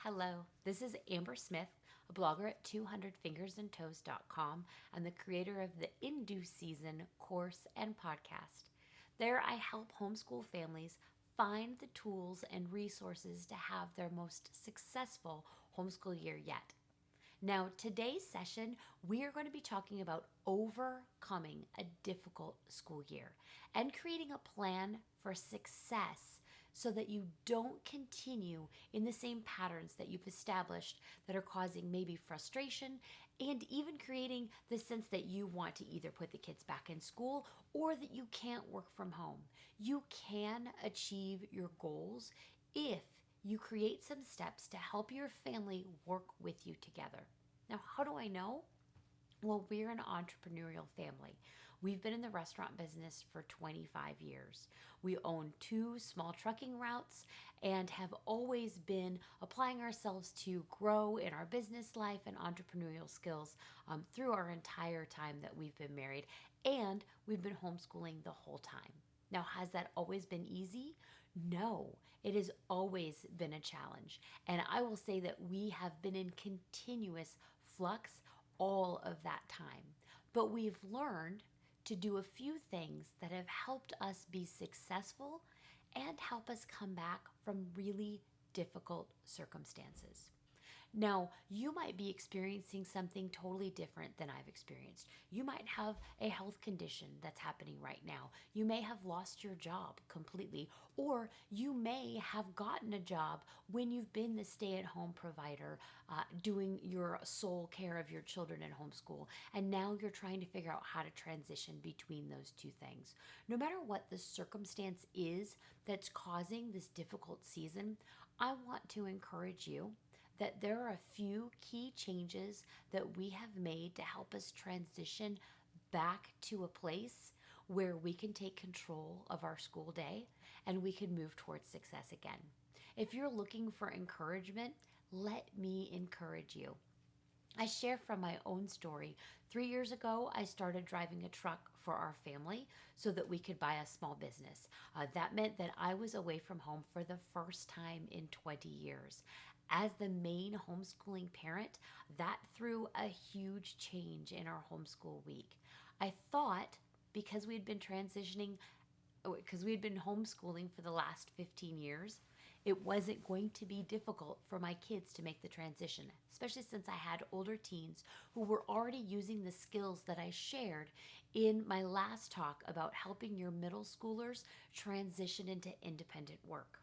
Hello, this is Amber Smith, a blogger at 200fingersandtoes.com and the creator of the Indue Season course and podcast. There, I help homeschool families find the tools and resources to have their most successful homeschool year yet. Now, today's session, we are going to be talking about overcoming a difficult school year and creating a plan for success so that you don't continue in the same patterns that you've established that are causing maybe frustration and even creating the sense that you want to either put the kids back in school or that you can't work from home. You can achieve your goals if you create some steps to help your family work with you together. Now, how do I know? Well, we're an entrepreneurial family. We've been in the restaurant business for 25 years. We own two small trucking routes and have always been applying ourselves to grow in our business life and entrepreneurial skills through our entire time that we've been married. And we've been homeschooling the whole time. Now, has that always been easy? No, it has always been a challenge. And I will say that we have been in continuous flux all of that time. But we've learned to do a few things that have helped us be successful and help us come back from really difficult circumstances. Now, you might be experiencing something totally different than I've experienced. You might have a health condition that's happening right now. You may have lost your job completely, or you may have gotten a job when you've been the stay-at-home provider doing your sole care of your children in homeschool, and now you're trying to figure out how to transition between those two things. No matter what the circumstance is that's causing this difficult season, I want to encourage you that there are a few key changes that we have made to help us transition back to a place where we can take control of our school day and we can move towards success again. If you're looking for encouragement, let me encourage you. I share from my own story. 3 years ago, I started driving a truck for our family so that we could buy a small business. That meant that I was away from home for the first time in 20 years. As the main homeschooling parent, that threw a huge change in our homeschool week. I thought because we had been homeschooling for the last 15 years, it wasn't going to be difficult for my kids to make the transition, especially since I had older teens who were already using the skills that I shared in my last talk about helping your middle schoolers transition into independent work.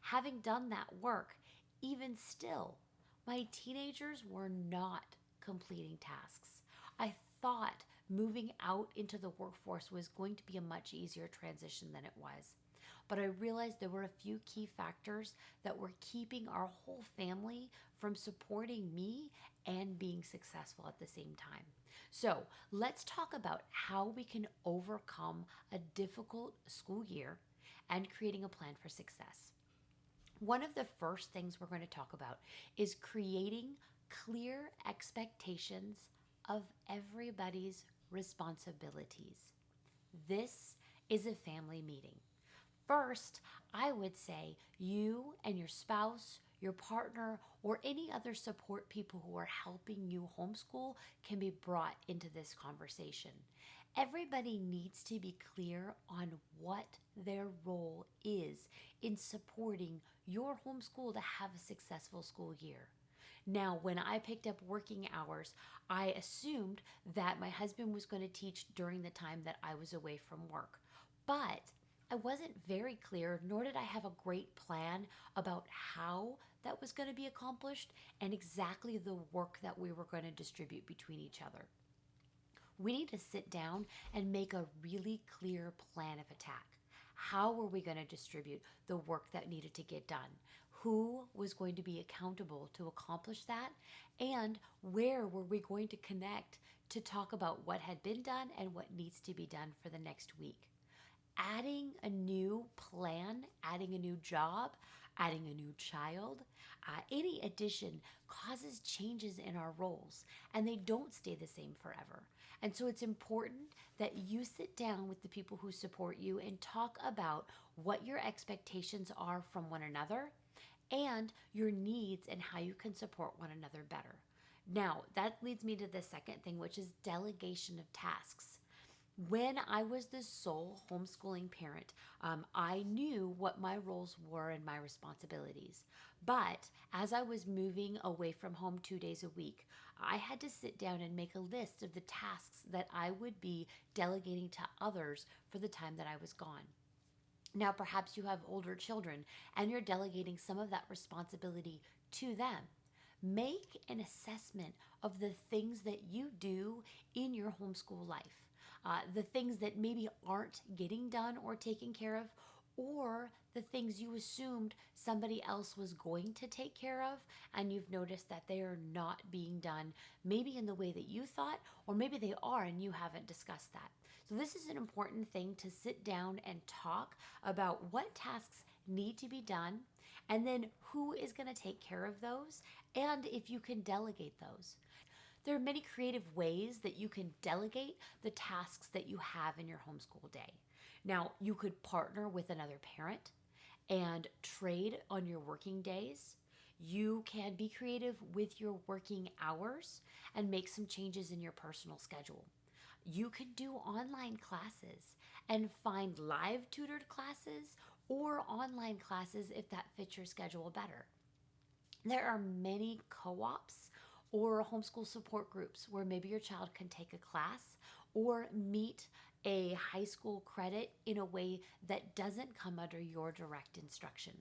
Having done that work, even still, my teenagers were not completing tasks. I thought moving out into the workforce was going to be a much easier transition than it was. But I realized there were a few key factors that were keeping our whole family from supporting me and being successful at the same time. So let's talk about how we can overcome a difficult school year and creating a plan for success. One of the first things we're going to talk about is creating clear expectations of everybody's responsibilities. This is a family meeting. First, I would say you and your spouse, your partner, or any other support people who are helping you homeschool can be brought into this conversation. Everybody needs to be clear on what their role is in supporting your homeschool to have a successful school year. Now, when I picked up working hours, I assumed that my husband was going to teach during the time that I was away from work. But I wasn't very clear, nor did I have a great plan about how that was going to be accomplished and exactly the work that we were going to distribute between each other. We need to sit down and make a really clear plan of attack. How were we going to distribute the work that needed to get done? Who was going to be accountable to accomplish that? And where were we going to connect to talk about what had been done and what needs to be done for the next week? Adding a new plan, adding a new job, adding a new child, any addition causes changes in our roles and they don't stay the same forever. And so it's important that you sit down with the people who support you and talk about what your expectations are from one another and your needs and how you can support one another better. Now, that leads me to the second thing, which is delegation of tasks. When I was the sole homeschooling parent, I knew what my roles were and my responsibilities. But as I was moving away from home 2 days a week, I had to sit down and make a list of the tasks that I would be delegating to others for the time that I was gone. Now, perhaps you have older children and you're delegating some of that responsibility to them. Make an assessment of the things that you do in your homeschool life, the things that maybe aren't getting done or taken care of, or the things you assumed somebody else was going to take care of, and you've noticed that they are not being done, maybe in the way that you thought, or maybe they are and you haven't discussed that. So, this is an important thing to sit down and talk about what tasks need to be done, and then who is going to take care of those, and if you can delegate those. There are many creative ways that you can delegate the tasks that you have in your homeschool day. Now, you could partner with another parent and trade on your working days. You can be creative with your working hours and make some changes in your personal schedule. You could do online classes and find live tutored classes or online classes if that fits your schedule better. There are many co ops or homeschool support groups where maybe your child can take a class or meet a high school credit in a way that doesn't come under your direct instruction.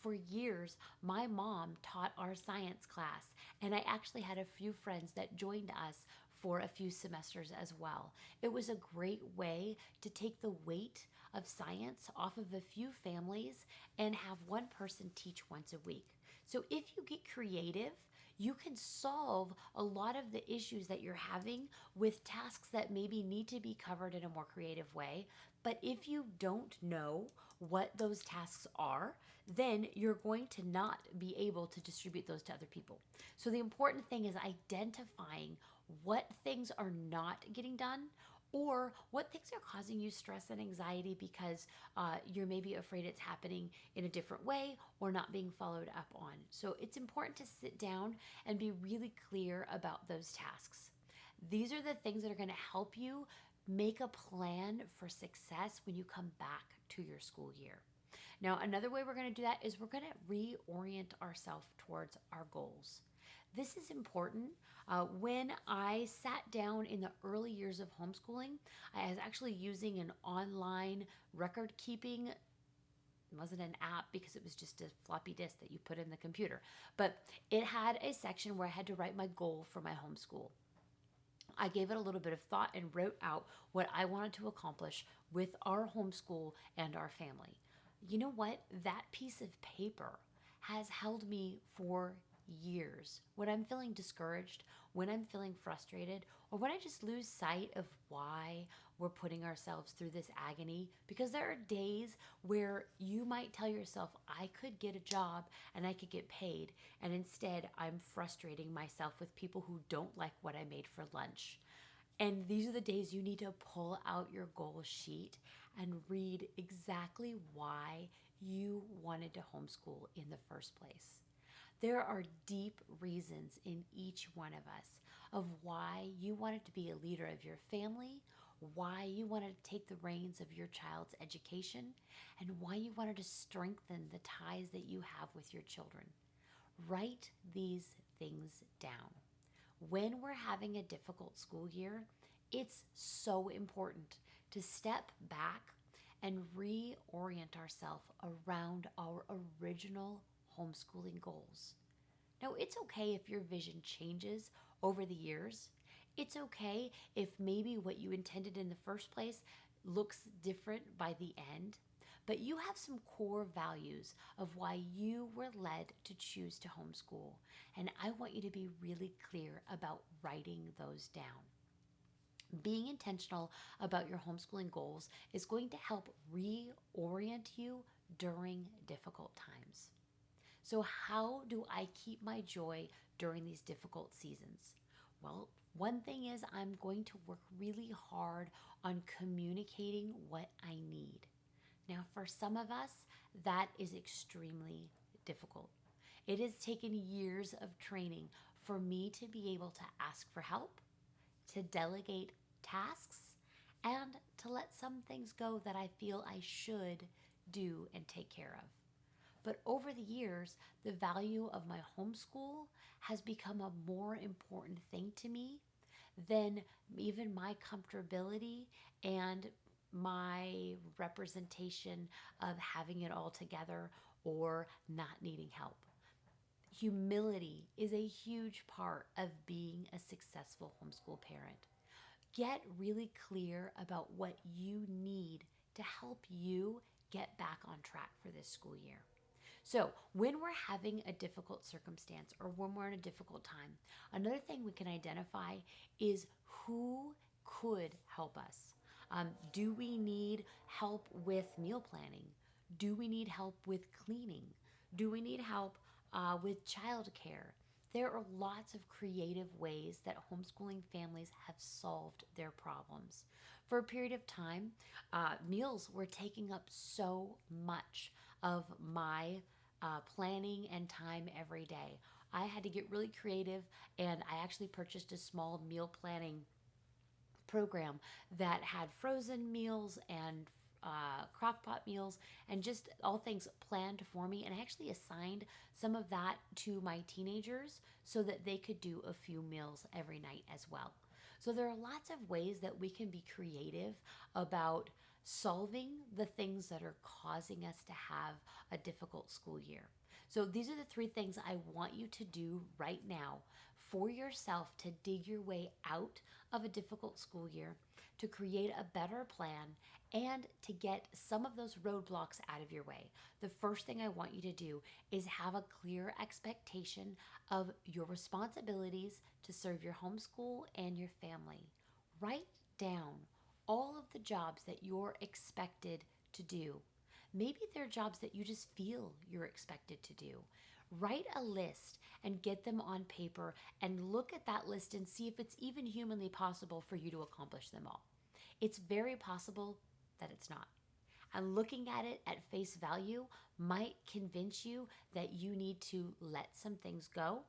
For years, my mom taught our science class, and I actually had a few friends that joined us for a few semesters as well. It was a great way to take the weight of science off of a few families and have one person teach once a week. So if you get creative, you can solve a lot of the issues that you're having with tasks that maybe need to be covered in a more creative way. But if you don't know what those tasks are, then you're going to not be able to distribute those to other people. So the important thing is identifying what things are not getting done or what things are causing you stress and anxiety because you're maybe afraid it's happening in a different way or not being followed up on. So it's important to sit down and be really clear about those tasks. These are the things that are going to help you make a plan for success when you come back to your school year. Now, another way we're going to do that is we're going to reorient ourselves towards our goals. This is important. When I sat down in the early years of homeschooling, I was actually using an online record keeping. It wasn't an app because it was just a floppy disk that you put in the computer, but it had a section where I had to write my goal for my homeschool. I gave it a little bit of thought and wrote out what I wanted to accomplish with our homeschool and our family. You know what? That piece of paper has held me for years. When I'm feeling discouraged, when I'm feeling frustrated, or when I just lose sight of why we're putting ourselves through this agony, because there are days where you might tell yourself, I could get a job and I could get paid, and instead I'm frustrating myself with people who don't like what I made for lunch. And these are the days you need to pull out your goal sheet and read exactly why you wanted to homeschool in the first place. There are deep reasons in each one of us of why you wanted to be a leader of your family, why you wanted to take the reins of your child's education, and why you wanted to strengthen the ties that you have with your children. Write these things down. When we're having a difficult school year, it's so important to step back and reorient ourselves around our original homeschooling goals. Now, it's okay if your vision changes over the years. It's okay if maybe what you intended in the first place looks different by the end, but you have some core values of why you were led to choose to homeschool, and I want you to be really clear about writing those down. Being intentional about your homeschooling goals is going to help reorient you during difficult times. So, how do I keep my joy during these difficult seasons? Well, one thing is I'm going to work really hard on communicating what I need. Now, for some of us, that is extremely difficult. It has taken years of training for me to be able to ask for help, to delegate tasks, and to let some things go that I feel I should do and take care of. But over the years, the value of my homeschool has become a more important thing to me than even my comfortability and my representation of having it all together or not needing help. Humility is a huge part of being a successful homeschool parent. Get really clear about what you need to help you get back on track for this school year. So, when we're having a difficult circumstance or when we're in a difficult time, another thing we can identify is who could help us. Do we need help with meal planning? Do we need help with cleaning? Do we need help with childcare? There are lots of creative ways that homeschooling families have solved their problems. For a period of time, meals were taking up so much of my planning and time every day. I had to get really creative, and I actually purchased a small meal planning program that had frozen meals and crock pot meals and just all things planned for me. And I actually assigned some of that to my teenagers so that they could do a few meals every night as well. So there are lots of ways that we can be creative about solving the things that are causing us to have a difficult school year. So these are the three things I want you to do right now for yourself to dig your way out of a difficult school year, to create a better plan, and to get some of those roadblocks out of your way. The first thing I want you to do is have a clear expectation of your responsibilities to serve your homeschool and your family. Write down all of the jobs that you're expected to do. Maybe they're jobs that you just feel you're expected to do. Write a list and get them on paper and look at that list and see if it's even humanly possible for you to accomplish them all. It's very possible that it's not. And looking at it at face value might convince you that you need to let some things go,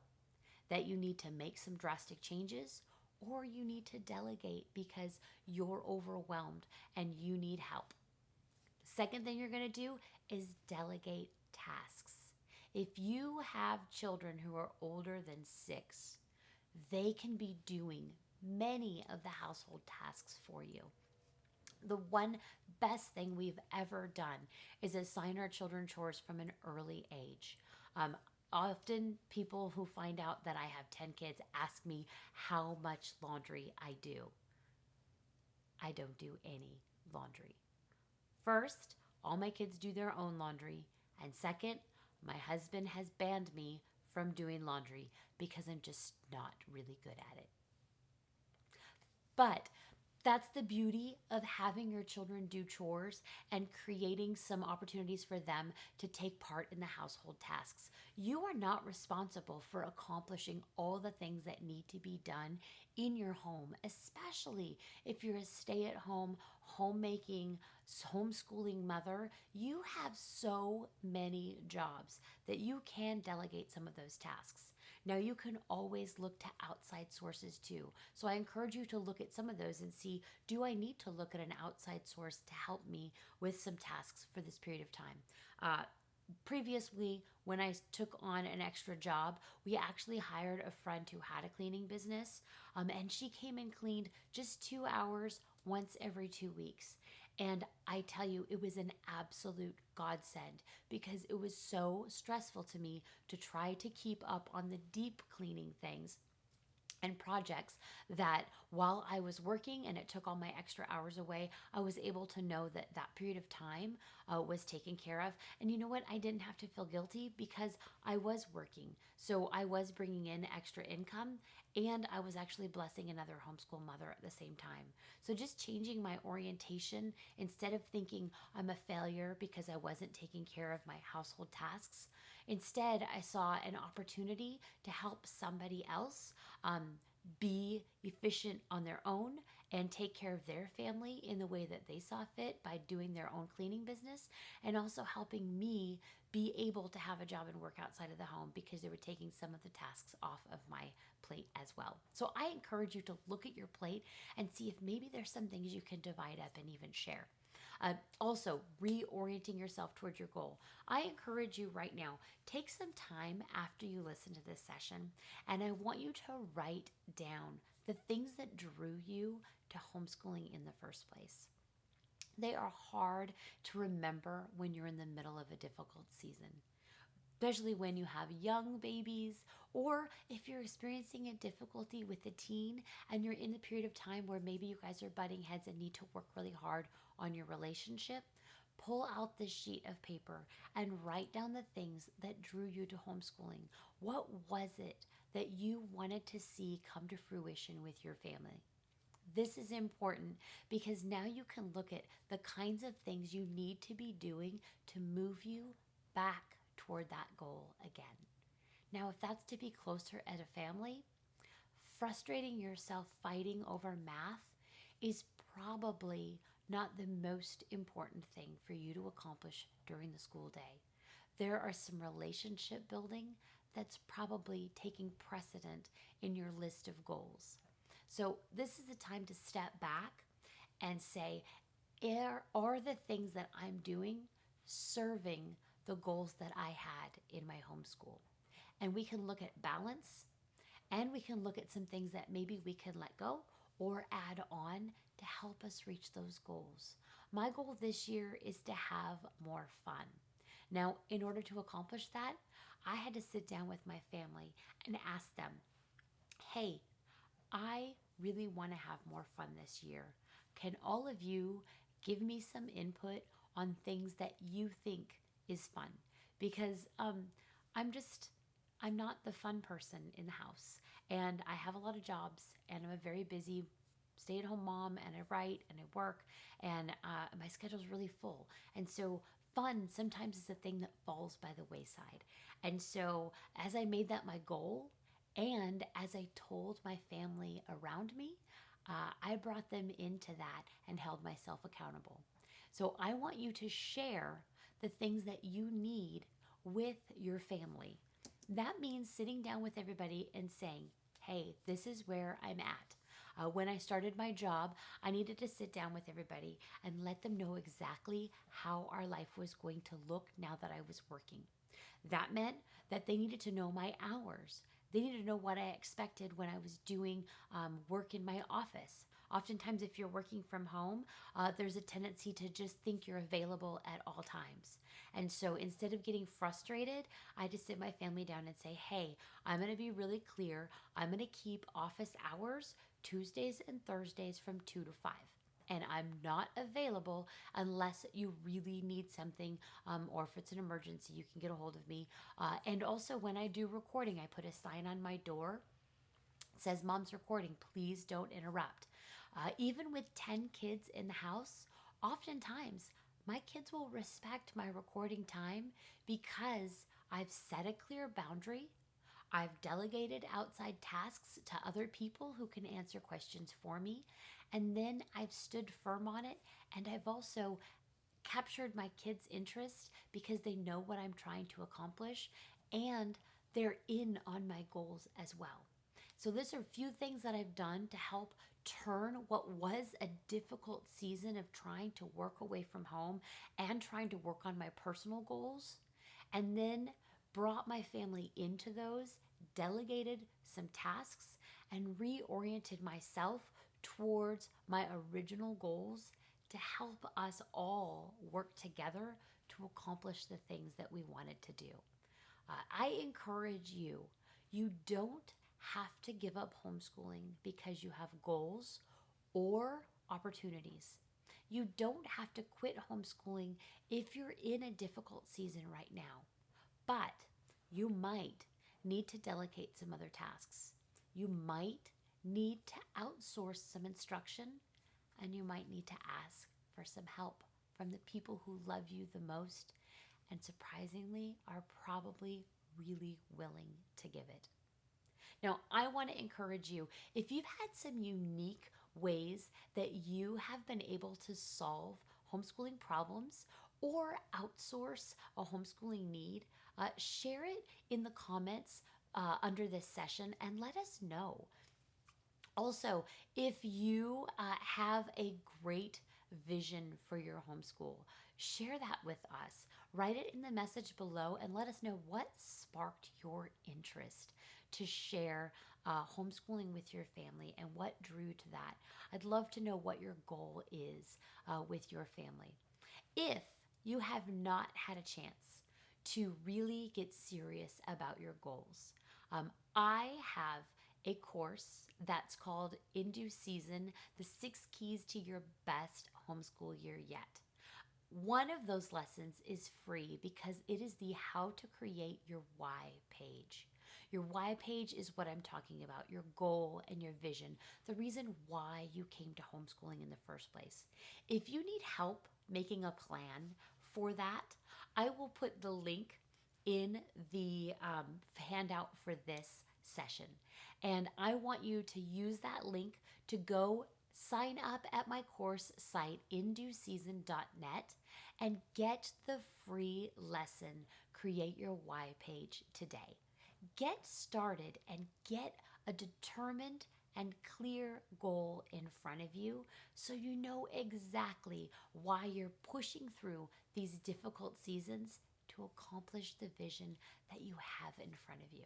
that you need to make some drastic changes, or you need to delegate because you're overwhelmed and you need help. The second thing you're going to do is delegate tasks. If you have children who are older than 6, they can be doing many of the household tasks for you. The one best thing we've ever done is assign our children chores from an early age. Often people who find out that I have 10 kids ask me how much laundry I do. I don't do any laundry. First, all my kids do their own laundry. And second, my husband has banned me from doing laundry because I'm just not really good at it. But that's the beauty of having your children do chores and creating some opportunities for them to take part in the household tasks. You are not responsible for accomplishing all the things that need to be done in your home, especially if you're a stay-at-home, homemaking, homeschooling mother. You have so many jobs that you can delegate some of those tasks. Now, you can always look to outside sources too. So I encourage you to look at some of those and see, do I need to look at an outside source to help me with some tasks for this period of time? Previously, when I took on an extra job, we actually hired a friend who had a cleaning business, and she came and cleaned just 2 hours once every 2 weeks. And I tell you, it was an absolute godsend because it was so stressful to me to try to keep up on the deep cleaning things and projects that while I was working and it took all my extra hours away, I was able to know that that period of time was taken care of. And you know what? I didn't have to feel guilty because I was working. So I was bringing in extra income and I was actually blessing another homeschool mother at the same time. So just changing my orientation, instead of thinking I'm a failure because I wasn't taking care of my household tasks, Instead, I saw an opportunity to help somebody else be efficient on their own and take care of their family in the way that they saw fit by doing their own cleaning business, and also helping me be able to have a job and work outside of the home because they were taking some of the tasks off of my plate as well. So I encourage you to look at your plate and see if maybe there's some things you can divide up and even share. Also, reorienting yourself towards your goal. I encourage you right now, take some time after you listen to this session, and I want you to write down the things that drew you to homeschooling in the first place. They are hard to remember when you're in the middle of a difficult season, especially when you have young babies, or if you're experiencing a difficulty with a teen and you're in the period of time where maybe you guys are butting heads and need to work really hard on your relationship. Pull out this sheet of paper and write down the things that drew you to homeschooling. What was it that you wanted to see come to fruition with your family? This is important because now you can look at the kinds of things you need to be doing to move you back toward that goal again. Now, if that's to be closer as a family, frustrating yourself fighting over math is probably not the most important thing for you to accomplish during the school day. There are some relationship building that's probably taking precedent in your list of goals. So this is a time to step back and say, are the things that I'm doing serving the goals that I had in my homeschool? And we can look at balance, and we can look at some things that maybe we can let go or add on to help us reach those goals. My goal this year is to have more fun. Now, in order to accomplish that, I had to sit down with my family and ask them, hey, I really want to have more fun this year. Can all of you give me some input on things that you think is fun? Because I'm not the fun person in the house, and I have a lot of jobs, and I'm a very busy stay-at-home mom, and I write and I work, and my schedule's really full. And so fun sometimes is a thing that falls by the wayside. And so as I made that my goal, and as I told my family around me, I brought them into that and held myself accountable. So I want you to share the things that you need with your family. That means sitting down with everybody and saying, hey, this is where I'm at. When I started my job, I needed to sit down with everybody and let them know exactly how our life was going to look now that I was working. That meant that they needed to know my hours. They needed to know what I expected when I was doing work in my office. Oftentimes, if you're working from home, there's a tendency to just think you're available at all times. And so instead of getting frustrated, I just sit my family down and say, hey, I'm going to be really clear. I'm going to keep office hours Tuesdays and Thursdays from 2 to 5. And I'm not available unless you really need something, or if it's an emergency, you can get a hold of me. And also when I do recording, I put a sign on my door. It says, Mom's recording, please don't interrupt. Even with 10 kids in the house, oftentimes my kids will respect my recording time because I've set a clear boundary. I've delegated outside tasks to other people who can answer questions for me. And then I've stood firm on it. And I've also captured my kids' interest because they know what I'm trying to accomplish. And they're in on my goals as well. So these are a few things that I've done to help turn what was a difficult season of trying to work away from home and trying to work on my personal goals, and then brought my family into those, delegated some tasks, and reoriented myself towards my original goals to help us all work together to accomplish the things that we wanted to do. I encourage you, you don't have to give up homeschooling because you have goals or opportunities. You don't have to quit homeschooling if you're in a difficult season right now, but you might need to delegate some other tasks. You might need to outsource some instruction, and you might need to ask for some help from the people who love you the most and surprisingly are probably really willing to give it. Now, I want to encourage you, if you've had some unique ways that you have been able to solve homeschooling problems or outsource a homeschooling need, share it in the comments under this session and let us know. Also, if you have a great vision for your homeschool, share that with us. Write it in the message below and let us know what sparked your interest to share homeschooling with your family and what drew to that. I'd love to know what your goal is with your family. If you have not had a chance to really get serious about your goals, I have a course that's called In Due Season, the 6 Keys to Your Best Homeschool Year Yet. One of those lessons is free because it is the How to Create Your Why page. Your why page is what I'm talking about, your goal and your vision, the reason why you came to homeschooling in the first place. If you need help making a plan for that, I will put the link in the handout for this session. And I want you to use that link to go sign up at my course site, indueseason.net, and get the free lesson, Create Your Why page today. Get started and get a determined and clear goal in front of you so you know exactly why you're pushing through these difficult seasons to accomplish the vision that you have in front of you.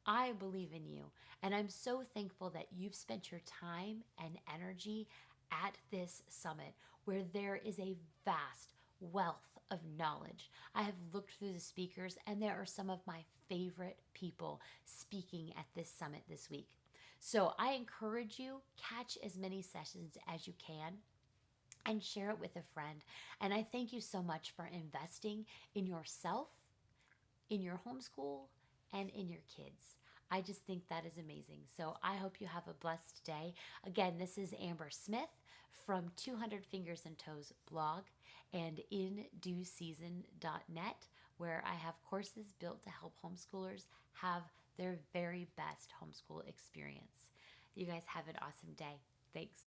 I believe in you, and I'm so thankful that you've spent your time and energy at this summit where there is a vast wealth of knowledge. I have looked through the speakers, and there are some of my favorite people speaking at this summit this week. So I encourage you, catch as many sessions as you can and share it with a friend. And I thank you so much for investing in yourself, in your homeschool, and in your kids. I just think that is amazing. So I hope you have a blessed day. Again, this is Amber Smith from 200 Fingers and Toes blog and indueseason.net, where I have courses built to help homeschoolers have their very best homeschool experience. You guys have an awesome day. Thanks.